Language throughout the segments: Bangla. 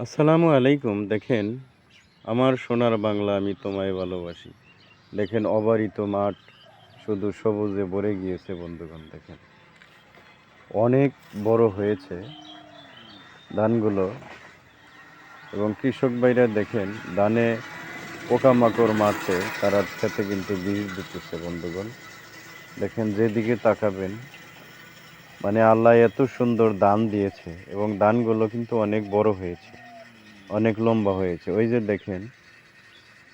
আসসালামু আলাইকুম। দেখেন, আমার সোনার বাংলা আমি তোমায় ভালোবাসি। দেখেন, অবারিত মাঠ শুধু সবুজে ভরে গিয়েছে বন্ধুগণ। দেখেন, অনেক বড় হয়েছে ধানগুলো এবং কৃষক ভাইরা দেখেন ধানে পোকামাকড় মারছে, তারা খেতে কিন্তু বিষ দিতেছে বন্ধুগণ। দেখেন, যেদিকে তাকাবেন মানে আল্লাহ এত সুন্দর ধান দিয়েছে এবং ধানগুলো কিন্তু অনেক বড় হয়েছে, অনেক লম্বা হয়েছে। ওই যে দেখেন,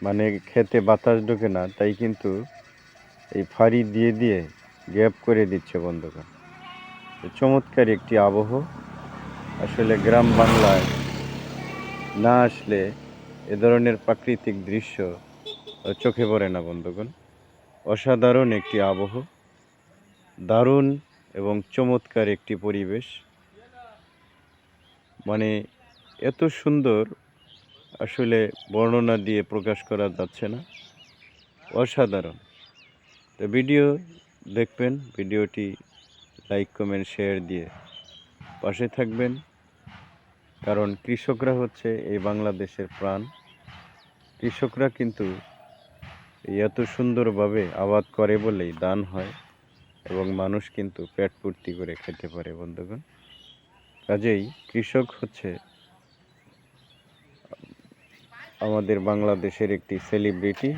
মানে খেতে বাতাস ঢোকে না, তাই কিন্তু এই ফাড়ি দিয়ে দিয়ে গ্যাপ করে দিচ্ছে বন্ধুগণ। চমৎকার একটি আবহ। আসলে গ্রাম বাংলায় না আসলে এ ধরনের প্রাকৃতিক দৃশ্য চোখে পড়ে না বন্ধুগণ। অসাধারণ একটি আবহ, দারুণ এবং চমৎকার একটি পরিবেশ। মানে এত সুন্দর, আসলে বর্ণনা দিয়ে প্রকাশ করা যাচ্ছে না। অসাধারণ। তো ভিডিও দেখবেন, ভিডিওটি লাইক কমেন্ট শেয়ার দিয়ে পাশে থাকবেন, কারণ কৃষকরা হচ্ছে এই বাংলাদেশের প্রাণ। কৃষকরা কিন্তু এত সুন্দরভাবে আবাদ করে বলেই ধান হয় এবং মানুষ কিন্তু পেট পূর্তি করে খেতে পারে বন্ধুগণ। কাজেই কৃষক হচ্ছে আমাদের বাংলাদেশের একটি সেলিব্রিটি।